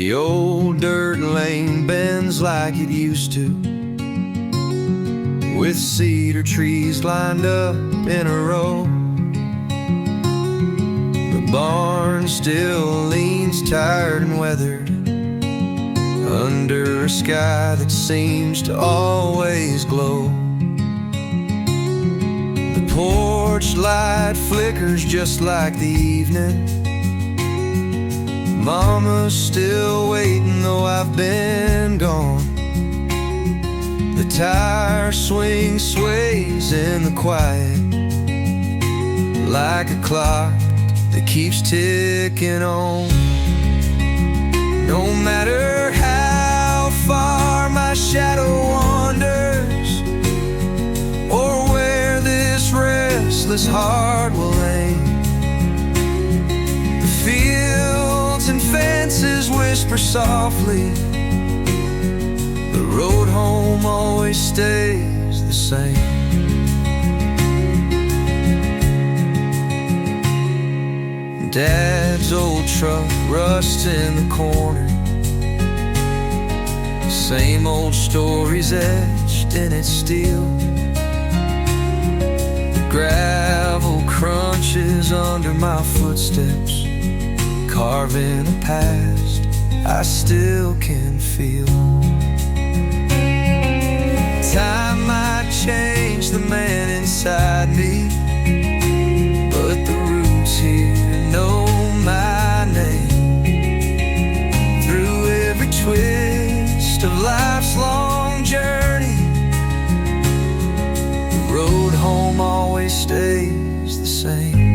The old dirt lane bends like it used to, with cedar trees lined up in a row. The barn still leans tired and weathered under a sky that seems to always glow. The porch light flickers just like the evening. Mama's still waiting though I've been gone. The tire swing sways in the quiet, like a clock that keeps ticking on. No matter how far my shadow wanders, or where this restless heart will aim, the fields and fences whisper softly. The road home always stays the same. Dad's old truck rusts in the corner, same old stories etched in its steel. The gravel crunches under my footsteps, carving a past I still can feel. Time might change the man inside me, but the roots here know my name. Through every twist of life's long journey, the road home always stays the same.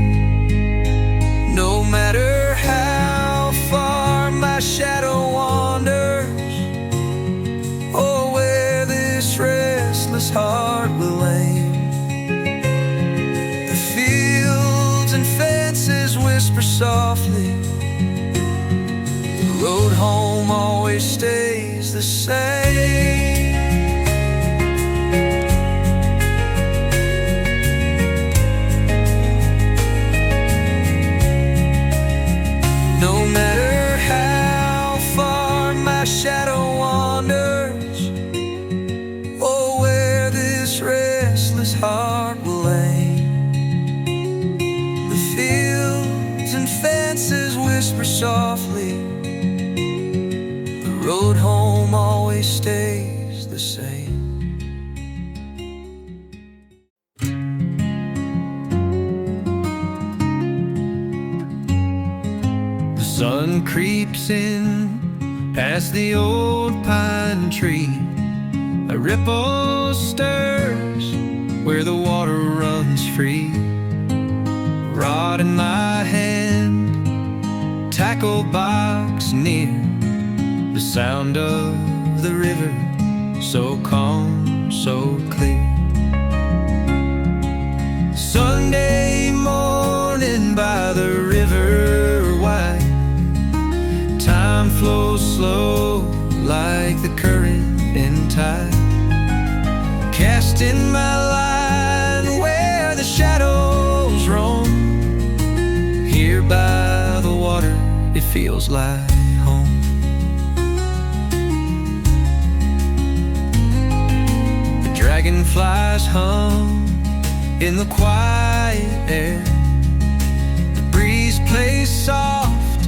No matter how far my shadow wanders, or where this restless heart will aim, the fields and fences whisper softly. The road home always stays the same. No matter how far my shadow wanders, or where this restless heart will aim, the fields and fences whisper softly. The road home always stays the same. The sun creeps in past the old pine tree. A ripple stirs where the water runs free. Rod in my hand, tackle box near, the sound of the river so calm, so clear. Sunday morning by the river wide, time flows slow like the current in tide. Casting my line where the shadows roam, here by the water it feels like home. The dragonflies hum in the quiet air. The breeze plays soft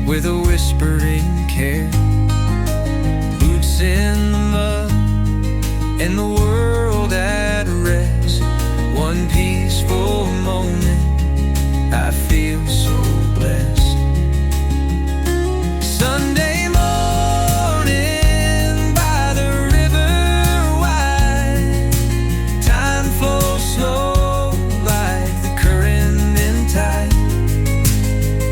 with a whispering care. Boots in the mud and the world at rest. One peaceful moment, I feel so blessed. Sunday morning by the river wide, time flows slow like the current in tide.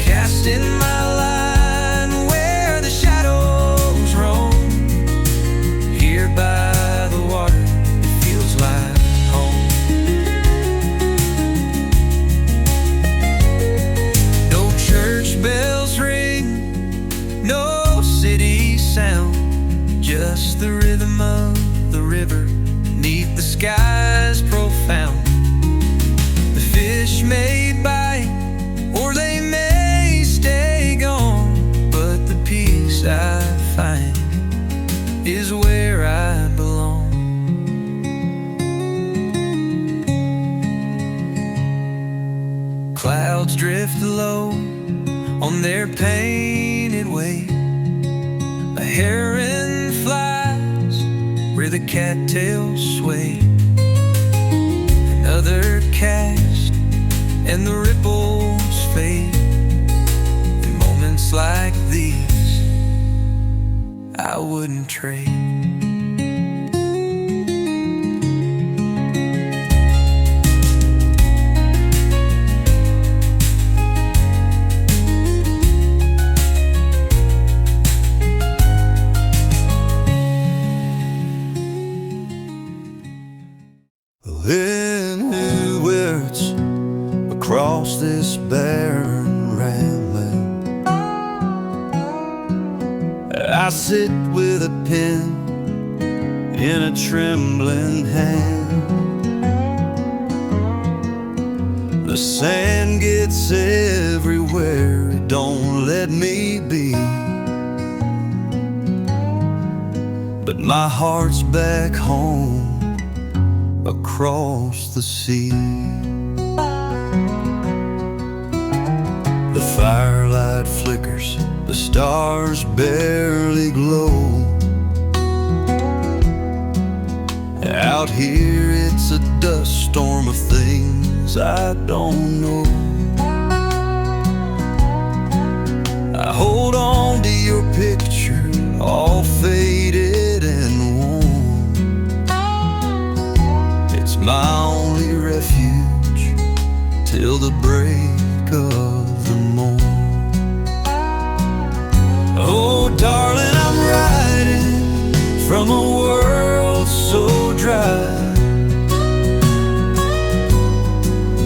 Casting my line where the shadows roam, here by the water it feels clouds drift low on their painted way. A heron flies where the cattails sway. Another cast and the ripples fade. In moments like these, I wouldn't trade. In new words across this barren rambling, I sit with a pen in a trembling hand. The sand gets everywhere, it don't let me be, but my heart's back home across the sea. The firelight flickers, the stars barely glow. Out here it's a dust storm of things I don't know. I hold on to your picture, all faded and worn. My only refuge till the break of the morn. Oh darling, I'm riding from a world so dry.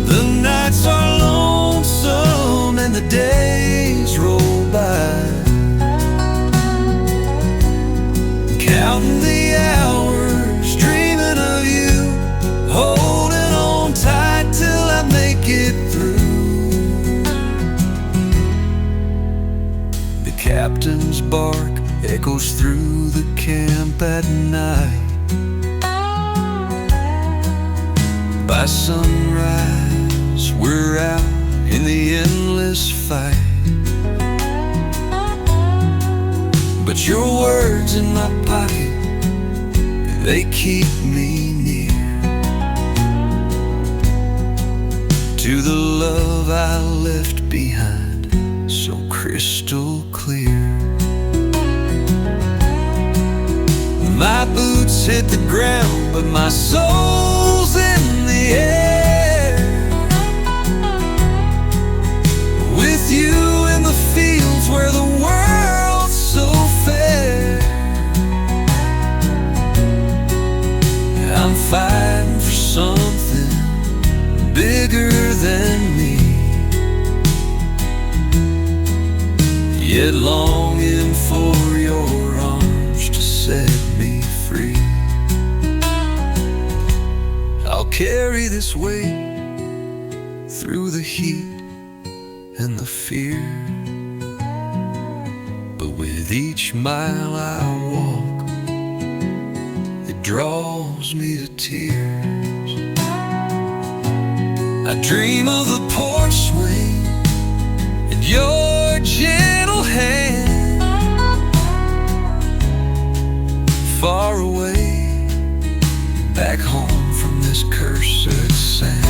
The nights are lonesome and the days roll by, counting the hours, dreaming of you, holding on tight till I make it through. The captain's bark echoes through the camp at night. By sunrise, we're out in the endless fight. But your words in my pocket, they keep me near to the love I left behind, so crystal clear. My boots hit the ground, but my soul's in the air. With you in the fields where the world's so fair, I'm fighting for something bigger than me, yet longing for your arms to set me free. I'll carry this weight through the heat and the fear, but with each mile I walk, it draws me to tears. I dream of the porch swing and your gentle hand, far away, back home from this cursed sand.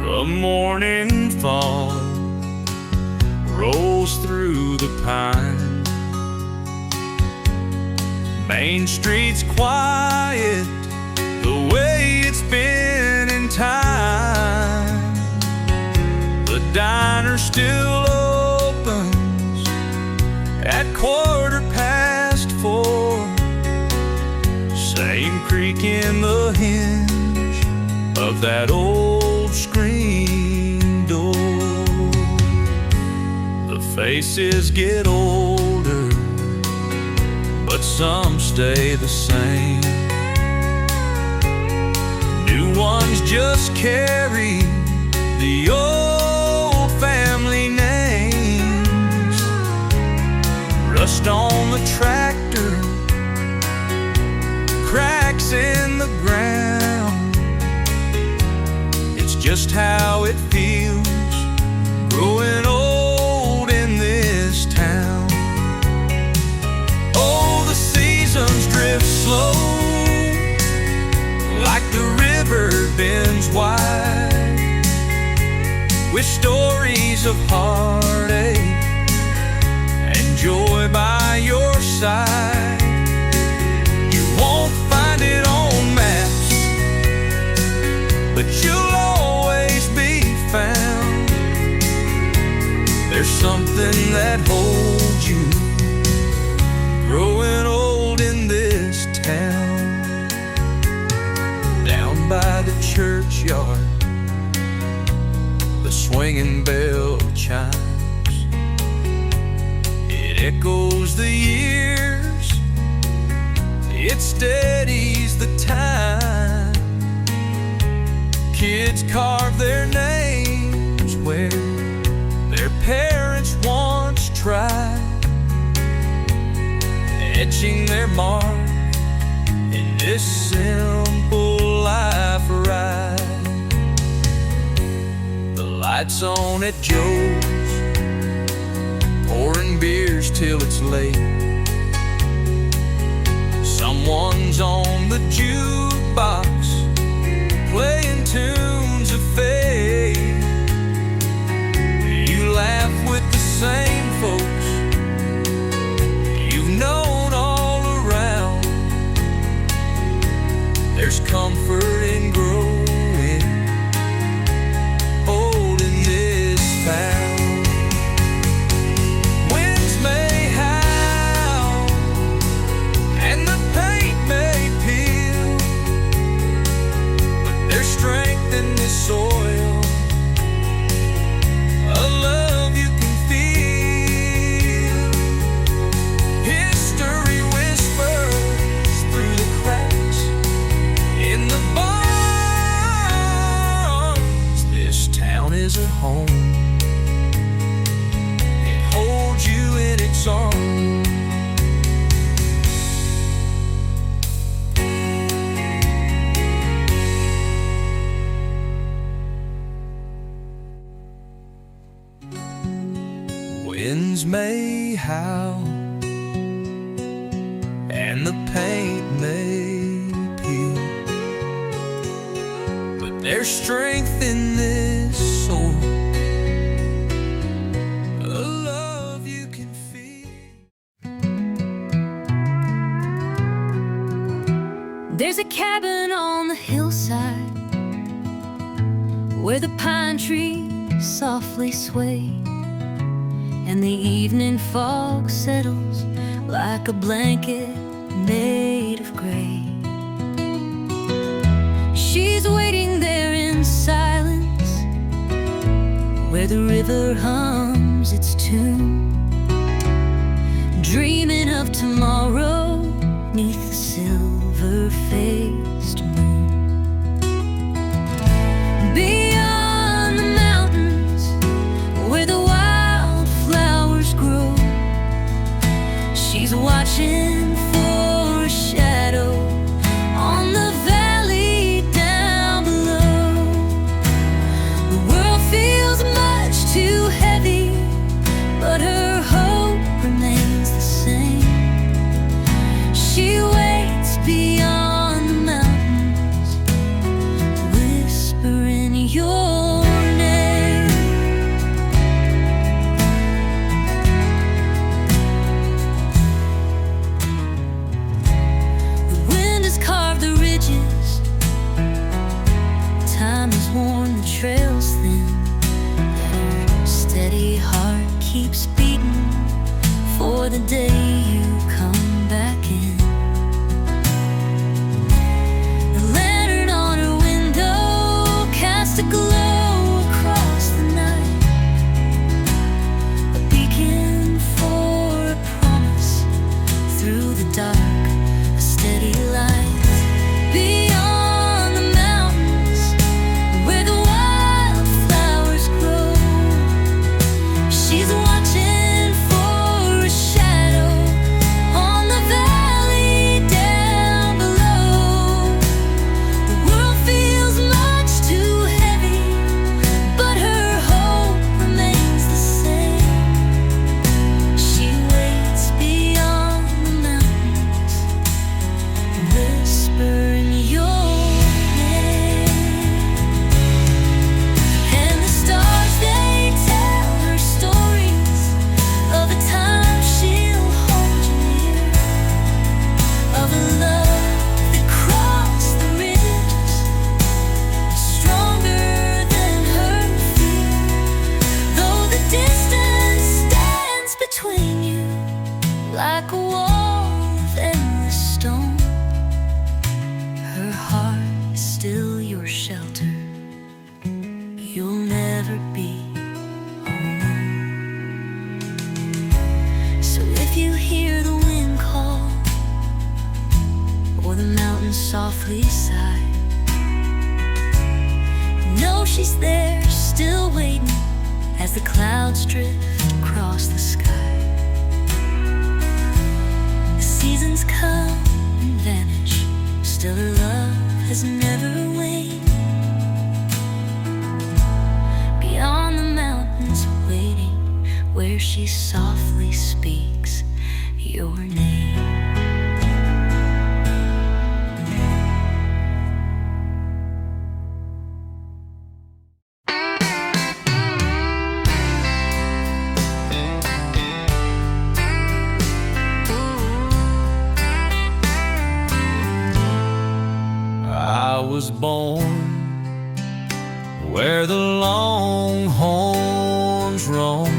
The morning fog rolls through the pine. Main Street's quiet the way it's been in time. The diner still opens at 4:15. Same creak in the hinge of that old screen door. The faces get older, but some stay the same. New ones just carry the old family names. Rust on the tractor, cracks in the ground. It's just how it feels growing old in this town. Oh, the seasons drift slow, like the river bends wide, with stories of heartache and joy by your side. You won't find it on maps, but you'll always be found. There's something that holds you growing old in this town. Down by the churchyard, the swinging bell chimes. It echoes the years, it steadies the time. Kids carve their names where their parents once tried, etching their mark in this simple life ride. The lights on at Joe's, pouring beers till it's late. Someone's on the jukebox, playing tunes of faith. You laugh with the same folks you've known all around. There's comfort in growing old in this town. Winds may howl and the paint may peel, but there's strength in this soil, a love you can feel. History whispers through the cracks in the barns. This town is a home, it holds you in its arms. Winds may howl and the paint may peel, but there's strength in this soul, a love you can feel. There's a cabin on the hillside where the pine trees softly sway, and the evening fog settles like a blanket made of gray. She's waiting there in silence, where the river hums its tune, dreaming of tomorrow neath the silver-faced moon. Beyond the mountains, where the wildflowers grow, she's watching for a shadow on the valley down below. The world feels much too heavy, but her hope remains the same. She waits beyond the keeps beating for the day you come back in. The lantern on her window casts a glow across the night, a beacon for a promise through the dark, a steady light. Beyond the mountains, where the wildflowers grow, she's watching for a shadow on the valley down below. The world feels much too heavy, but her hope remains the same. She waits beyond the mountains, whispering your name. And the stars, they tell her stories of a time she'll hold you near, of a love that crossed the ridges, stronger than her fear. Though the distance stands between you like a wall of endless stone, her heart is still your shelter. You'll never be alone. So if you hear the wind call or the mountains softly sigh, know she's there, still waiting as the clouds drift across the sky. The seasons come and vanish, still her love has never waned. Beyond the mountains waiting, where she softly speaks your name. I was born where the longhorns roam,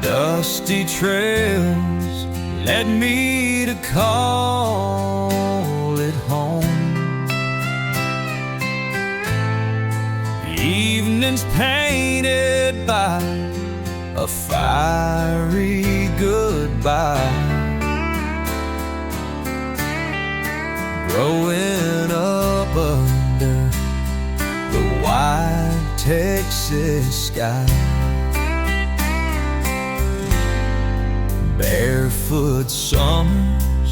dusty trails led me to call it home. Evenings painted by a fiery goodbye, growing up under the wide Texas sky. Barefoot summers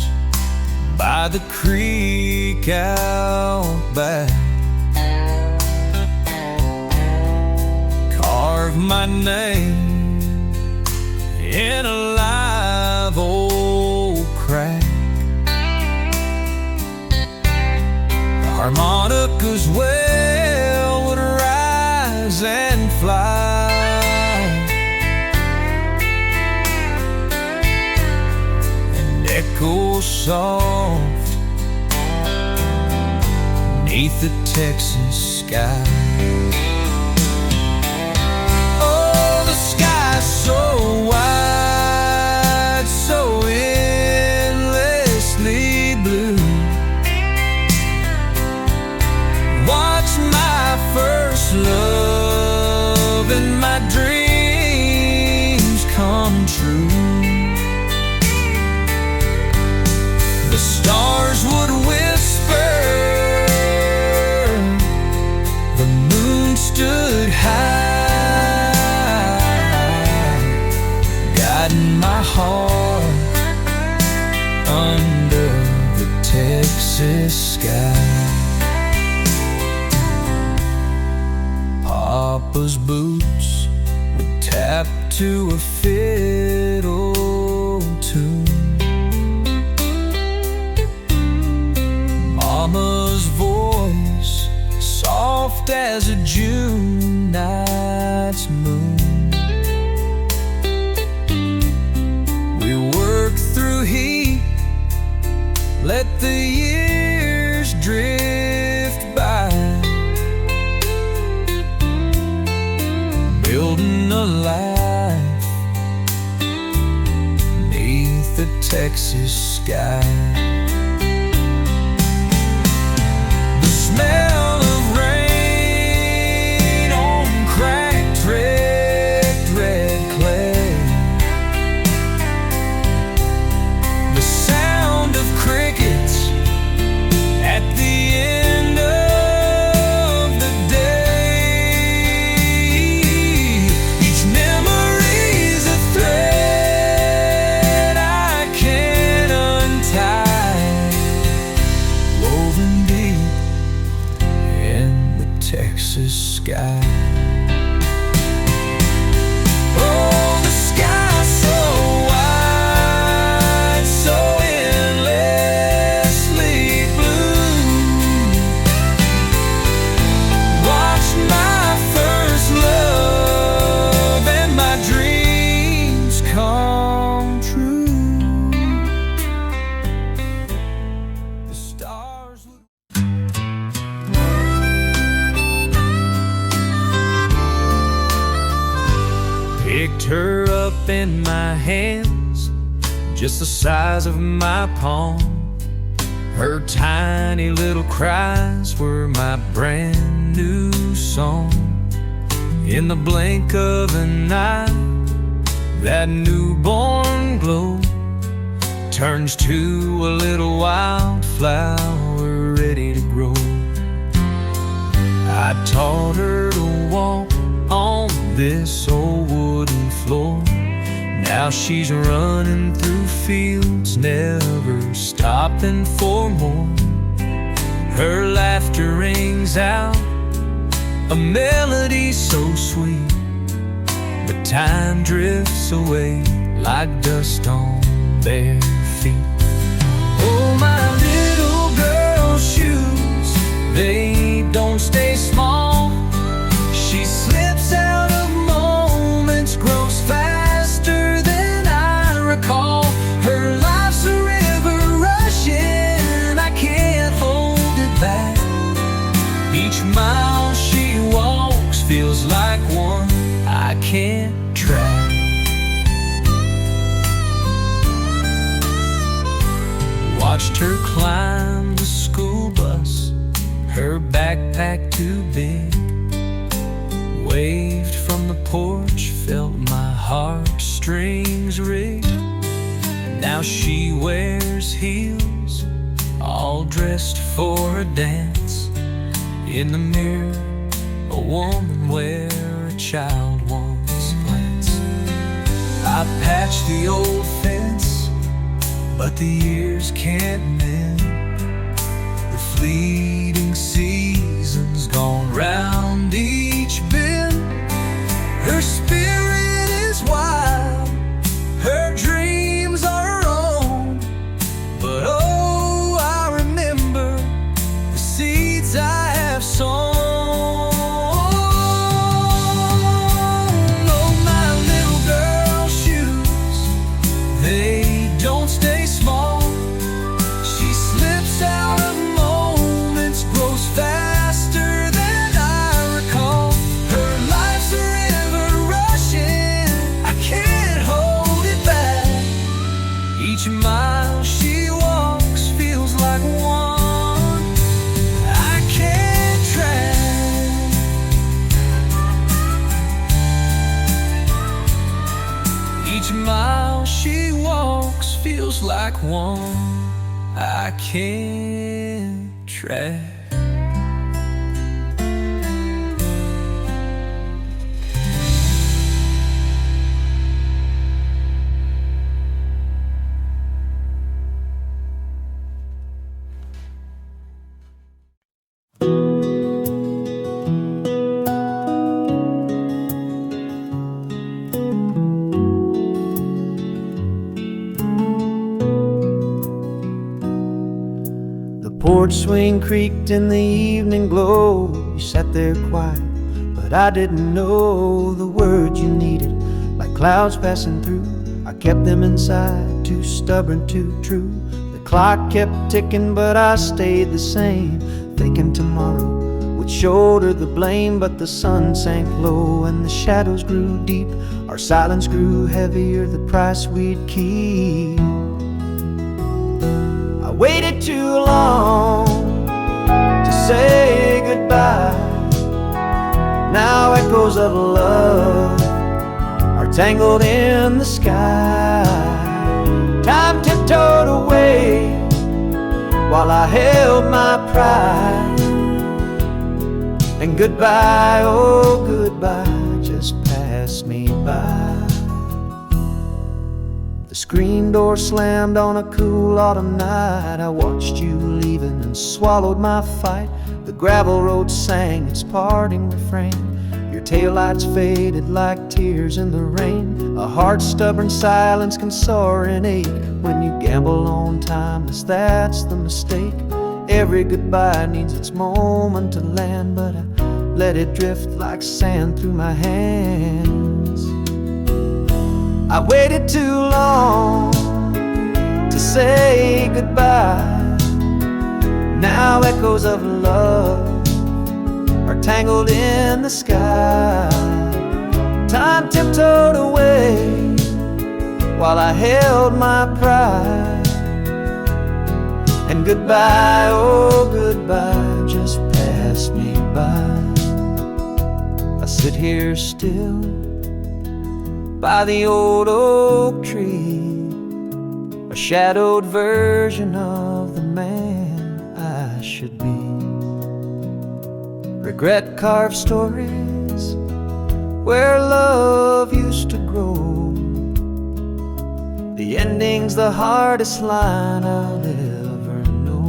by the creek out back, carve my name in a live oak crack. Harmonicas well would rise and fly, and echo soft neath the Texas sky. Oh, the sky's so wide, so endlessly blue. Watch my first love and my dreams come true. The stars would whisper, the moon stood high, guiding my heart under the Texas sky. Papa's boots would tap to a fiddle tune. Mama's voice soft as a June night's moon. We work through heat, let the years drift by. of life 'neath the Texas sky. The smell of rain on cracked, wrecked red clay, the sound of crickets at the end of the day. Each memory's a thread I can't untie, woven deep in the Texas sky. Oh, the sky's so wide, so endlessly blue. Watch my first love and my dreams come true. The stars look. Picked her up in my hands, just the size of my palm. Her tiny little cries were my brand new song. In the blink of an eye, that newborn glow turns to a little wildflower ready to grow. I taught her to walk on this old wooden floor. Now she's running through fields, never stopping for more. Her laughter rings out a melody so sweet, but time drifts away like dust on bare feet. Oh, my little girl's shoes, they don't stay small. She slips out of moments, grows faster than I recall. Her life's a river rushing, I can't hold it back. Each mile she walks feels like one I can't track. Watched her climb the school bus, her backpack too big. Waved from the porch, felt my heartstrings rig. Now she wears heels, all dressed for a dance. In the mirror, a woman where a child once glanced. I patched the old fence, but the years can't mend the fleeting seasons gone round each bend. Her spirit is wild, her dreams are her own, but oh, I remember the seeds I have sown. Oh, my little girl's shoes, they don't stay small. She slips out of moments, grows faster than I recall. Her life's a river rushing, I can't hold it back. Each mile she walks feels like one I can't track. Each mile she walks feels like one I can't track. Porch swing creaked in the evening glow. You sat there quiet, but I didn't know the words you needed. Like clouds passing through, I kept them inside, too stubborn, too true. The clock kept ticking, but I stayed the same, thinking tomorrow would shoulder the blame, but the sun sank low and the shadows grew deep. Our silence grew heavier, the price we'd keep. I waited too long to say goodbye. Now echoes of love are tangled in the sky. Time tiptoed away while I held my pride. And goodbye, oh goodbye, just passed me by. The screen door slammed on a cool autumn night. I watched you leaving and swallowed my fight. The gravel road sang its parting refrain. Your taillights faded like tears in the rain. A heart's stubborn silence can soar and ache when you gamble on timeless, that's the mistake. Every goodbye needs its moment to land, but I let it drift like sand through my hands. I waited too long to say goodbye. Now echoes of love are tangled in the sky. Time tiptoed away while I held my pride. And goodbye, oh goodbye, just passed me by. I sit here still by the old oak tree, a shadowed version of the man I should be. Regret carved stories where love used to grow. The ending's the hardest line I'll ever know.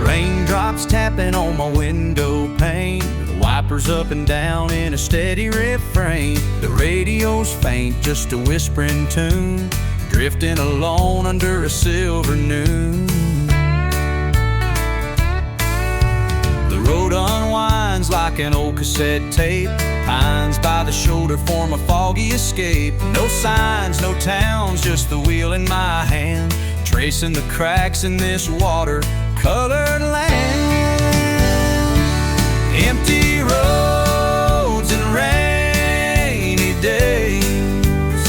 Raindrops tapping on my window pane, the wipers up and down in a steady refrain. The radio's faint, just a whispering tune, drifting alone under a silver noon. The road unwinds like an old cassette tape, pines by the shoulder form a foggy escape. No signs, no towns, just the wheel in my hand, tracing the cracks in this water-colored land. Empty roads and rainy days,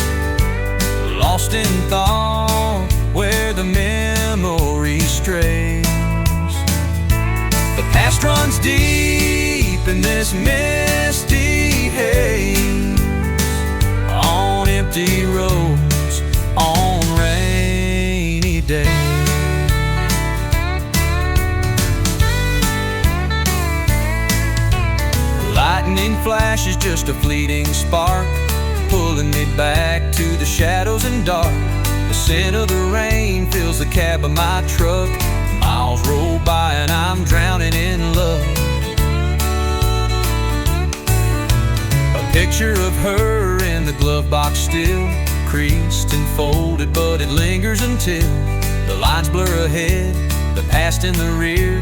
lost in thought where the memory strays. The past runs deep in this misty haze, on empty roads, on rainy days. Lightning flash is just a fleeting spark, pulling me back to the shadows and dark. The scent of the rain fills the cab of my truck. Miles roll by and I'm drowning in love. A picture of her in the glove box still, creased and folded, but it lingers until the lines blur ahead, the past in the rear,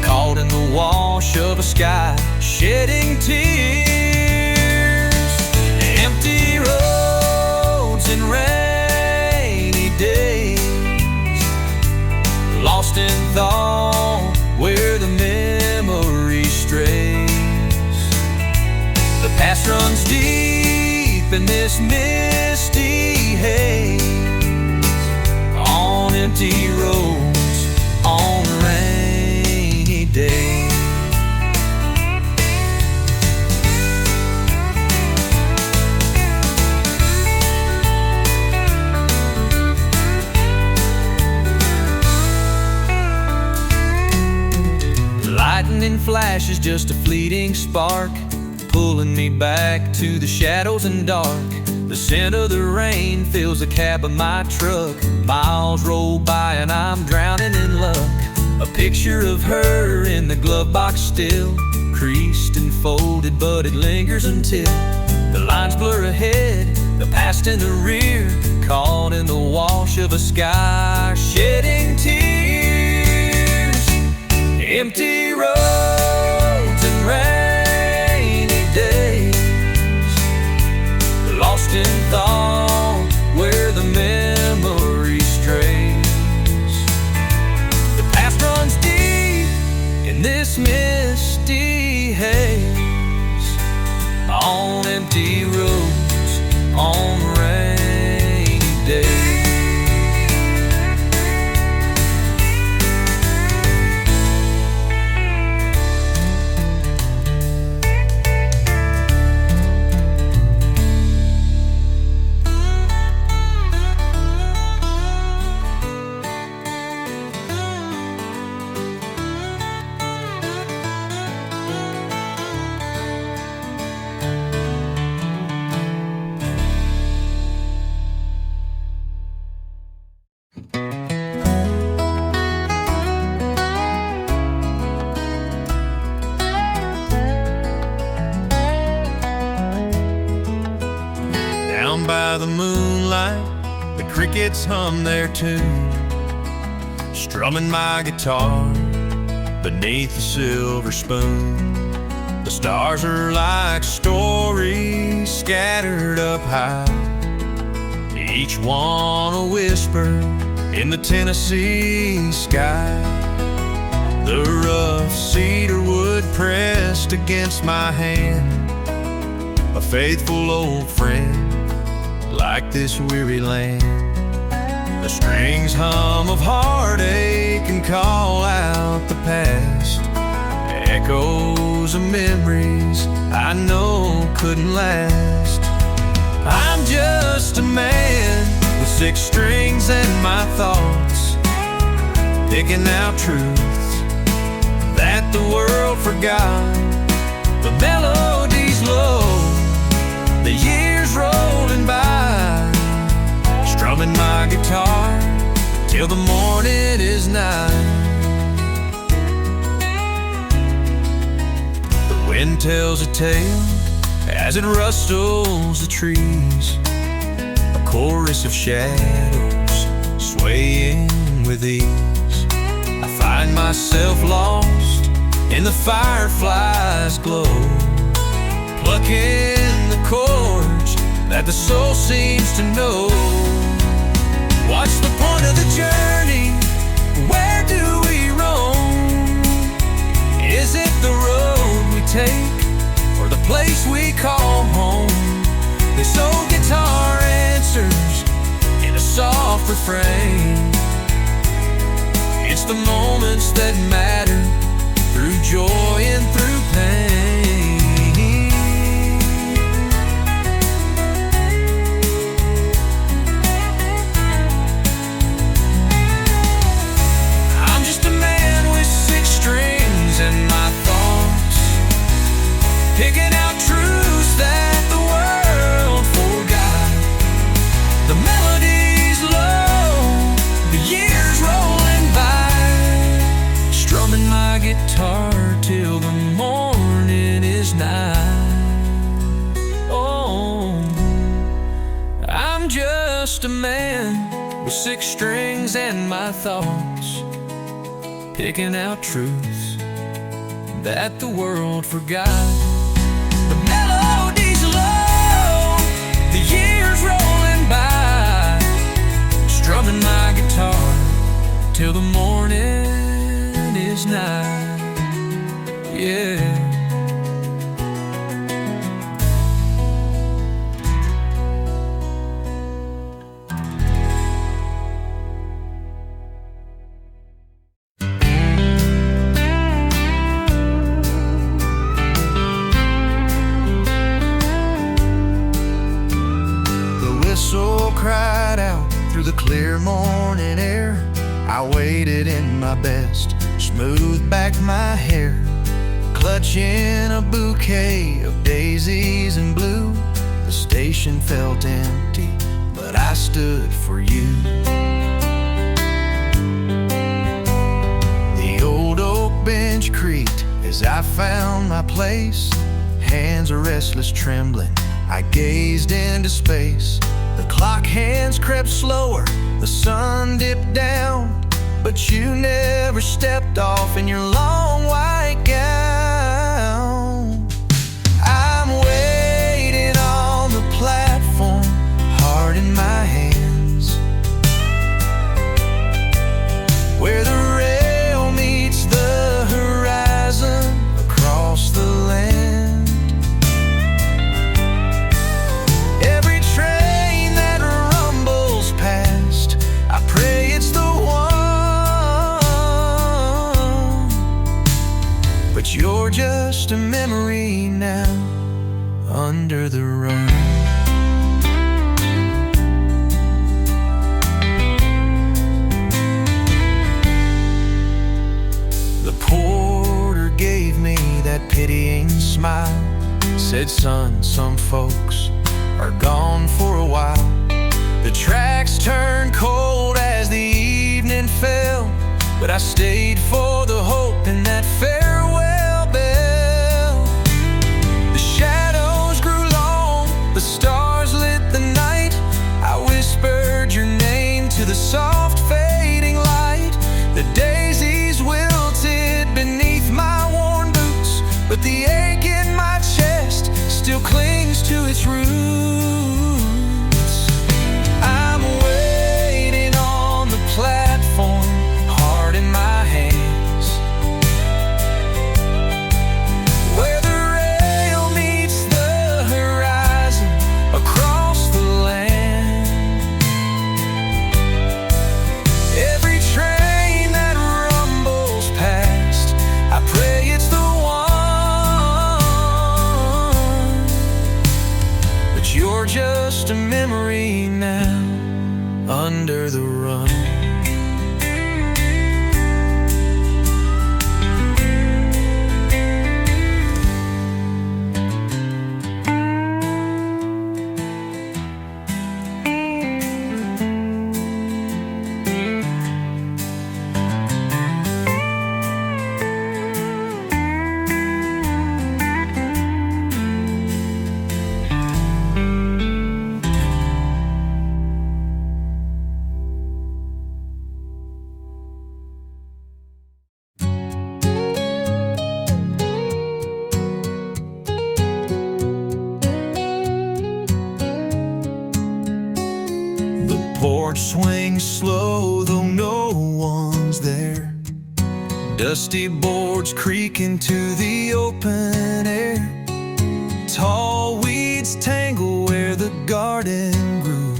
caught in the wash of a sky shedding tears. Empty roads and rainy days, lost in thought where the memory strays. The past runs deep in this misty haze, on empty roads, on rainy days. Lightning flash is just a fleeting spark, pulling me back to the shadows and dark. The scent of the rain fills the cab of my truck. Miles roll by and I'm drowning in luck. A picture of her in the glove box still, creased and folded, but it lingers until the lines blur ahead, the past in the rear, caught in the wash of a sky shedding tears. Empty roads and rainy days, lost in thought where the memory strays. The past runs deep in this misty haze, on empty roads, on rainy days. Down by the moonlight, the crickets hum their tune, strumming my guitar beneath the silver spoon. The stars are like stories scattered up high, each one a whisper in the Tennessee sky. The rough cedar wood pressed against my hand, a faithful old friend like this weary land. The strings hum of heartache and call out the past, echoes of memories I know couldn't last. I'm just a man with 6 strings and my thoughts, picking out truths that the world forgot. The melodies low, the years rolling by, strumming my guitar till the morning is nigh. The wind tells a tale as it rustles the trees, a chorus of shadows swaying with ease. I find myself lost in the firefly's glow, plucking the chords that the soul seems to know. What's the point of the journey? Where do we roam? Is it the road we take, or the place we call home? This old guitar answers in a soft refrain. It's the moments that matter, through joy and through pain. I'm just a man with 6 strings and my thoughts, picking out truths that the world forgot. The melodies low, the years rolling by, strumming my guitar till the morning is nigh. Oh, I'm just a man with 6 strings and my thoughts, picking out truths that the world forgot. The melodies low, the years rolling by, strumming my guitar till the morning is nigh. Yeah. Cried out through the clear morning air. I waited in my best, smoothed back my hair, clutching a bouquet of daisies and blue. The station felt empty, but I stood for you. The old oak bench creaked as I found my place. Hands are restless, trembling, I gazed into space. The clock hands crept slower, the sun dipped down, but you never stepped off in your long white gown. I'm waiting on the platform, heart in my hands, where the rail meets the horizon across the land. Every train that rumbles past, I pray it's the one, but you're just a memory now, under the run. The porter gave me that pitying smile, said, son, some folks are gone for a while. The tracks turned cold as the evening fell, but I stayed for the hope in that farewell bell. The shadows grew long, the stars lit the night. I whispered your name to the soft fading light. The daisies wilted beneath my worn boots, but the ache in my chest still clings to its roots. I'm waiting on the platform, heart in my hands, where the rail meets the horizon across the land. Every train that rumbles past, I pray it's the one, but you're just a memory now, under the run. Porch swings slow, though no one's there. Dusty boards creak into the open air. Tall weeds tangle where the garden grew.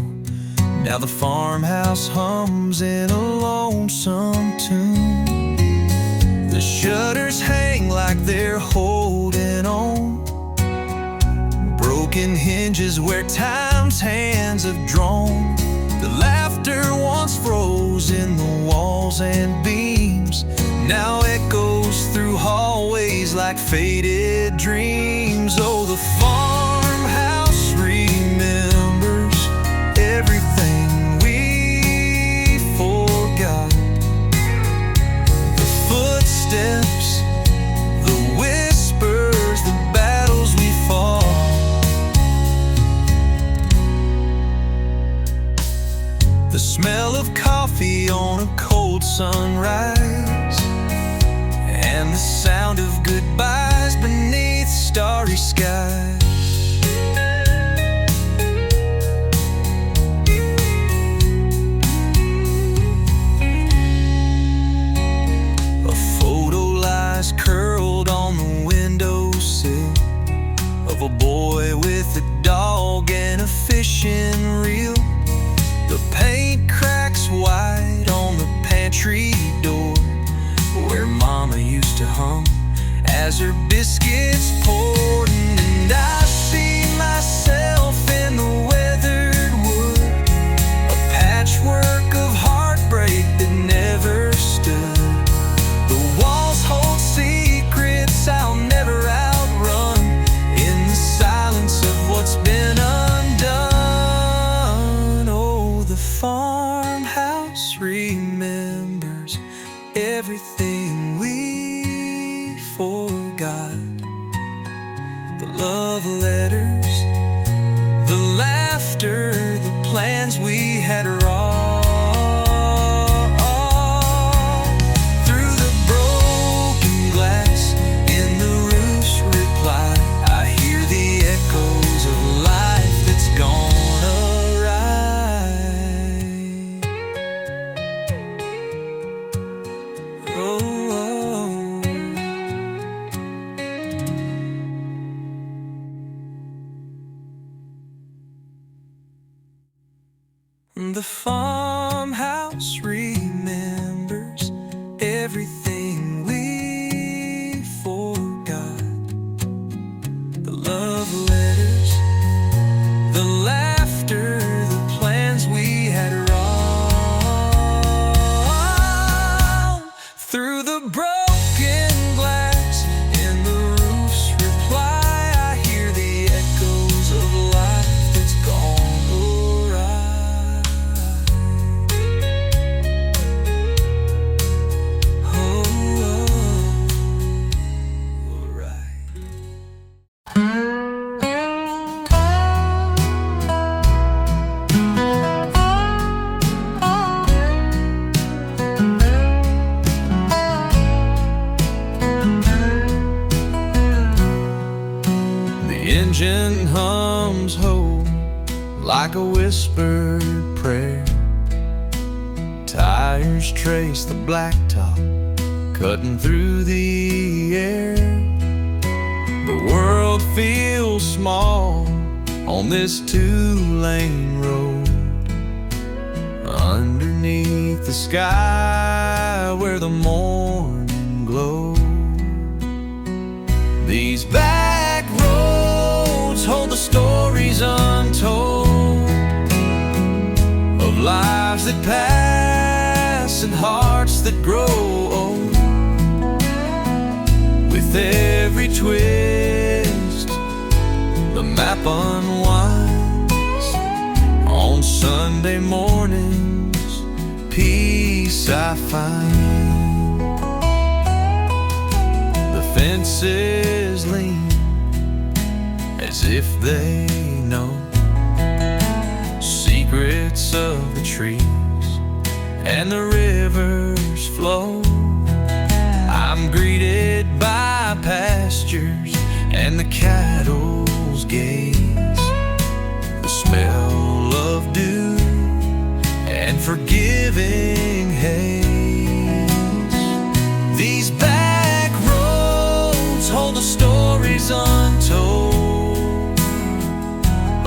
Now the farmhouse hums in a lonesome tune. The shutters hang like they're holding on. Broken hinges where time's hands have drawn. The laughter once froze in the walls and beams, now echoes through hallways like faded dreams. Oh, the farmhouse remembers everything we forgot. The footsteps, the whispers, the battles we fought. The smell of coffee on a cold sunrise, and the sound of goodbyes beneath starry skies. A photo lies curled on the windowsill of a boy with a dog and a fishing reel. The paint cracks white on the pantry door, where Mama used to hum as her biscuits poured. And I see myself in the weathered wood, a patchwork of heartbreak that never stood. The walls hold secrets I'll never after the plans we had wrought. Through the broken glass in the roof's reply, I hear the echoes of life that's gone awry. Oh. The farmhouse remembers everything we forgot. The love letters, the laughter, the plans we had wrought. Through the broken glass in the roof's reply, I hear the echoes of life that's gone awry. Engine hums home like a whispered prayer. Tires trace the blacktop, cutting through the air. The world feels small on this two-lane road, underneath the sky where the morning glows. These back roads hold the stories untold of lives that pass and hearts that grow old. With every twist, the map unwinds. On Sunday mornings, peace I find. The fences lean as if they know secrets of the trees and the rivers flow. I'm greeted by pastures and the cattle's gaze, the smell of dew and forgiving haze. These back roads hold the stories untold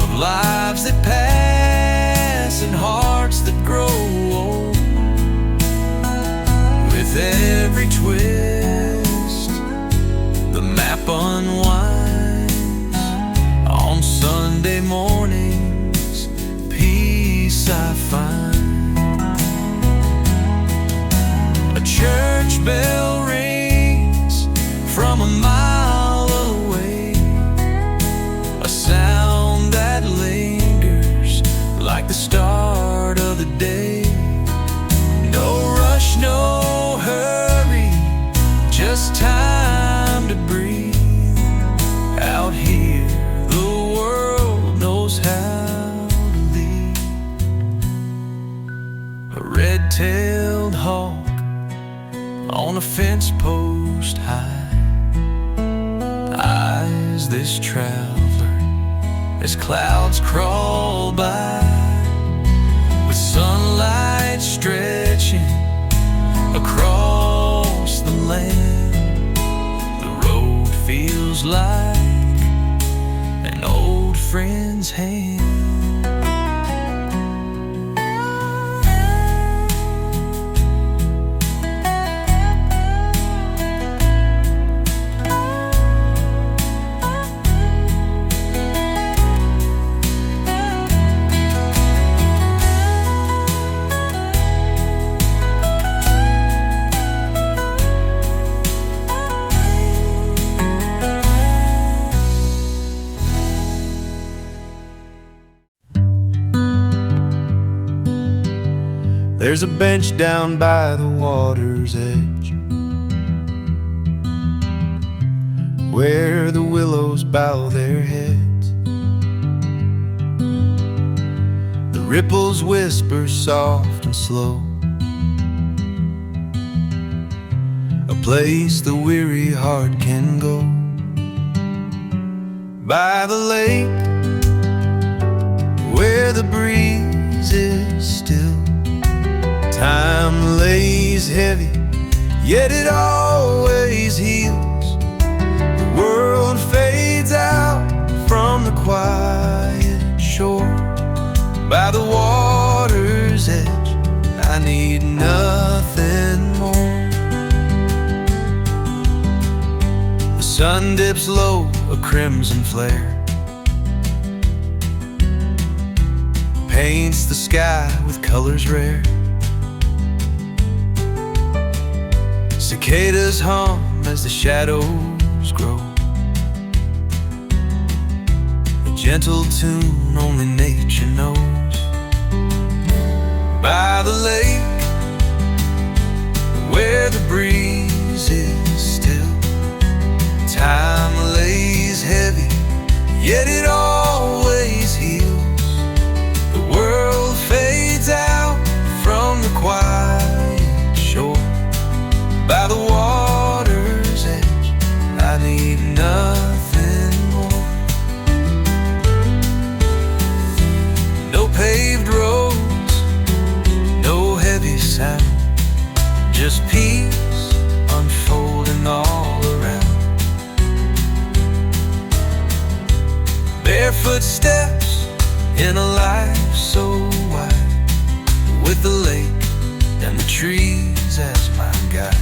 of lives that pass and hearts that grow old. With every twist, the map unwinds. On Sunday mornings, peace I find. A church bell rings from a mile away, a sound that lingers like the start of the day. No rush, no hurry, just time to breathe. Out here, the world knows how to lead. A red-tailed hawk on a fence post high eyes this traveler as clouds crawl by, with sunlight stretching across the land. The road feels like an old friend's hand. There's a bench down by the water's edge, where the willows bow their heads. ripples whisper soft and slow. A place the weary heart can go. By the lake, where the breeze is still, time lays heavy, yet it always heals. The world fades out from the quiet shore. By the water's edge, I need nothing more. The sun dips low, a crimson flare, paints the sky with colors rare. Cicadas hum as the shadows grow, a gentle tune only nature knows. By the lake, where the breeze is still, time lays heavy, yet it always heals. The world fades out from the quiet shore. By the water's edge, I need nothing more. No paved roads, no heavy sound, just peace unfolding all around. Barefoot steps in a life so wide, with the lake and the trees as my guide.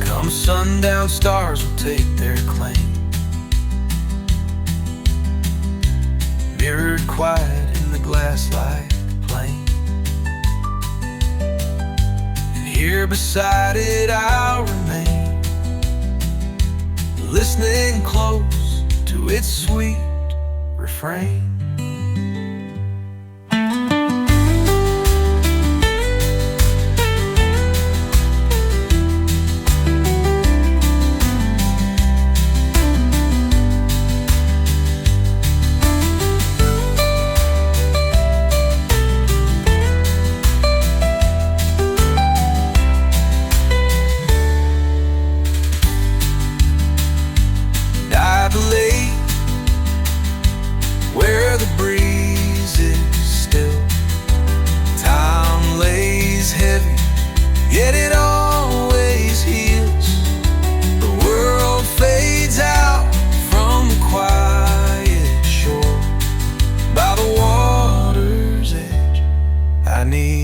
Come sundown, stars will take their claim, mirrored quiet in the glass-like plain. And here beside it I'll remain, listening close to its sweet refrain. Where the breeze is still, time lays heavy, yet it always heals. The world fades out from the quiet shore. By the water's edge, I need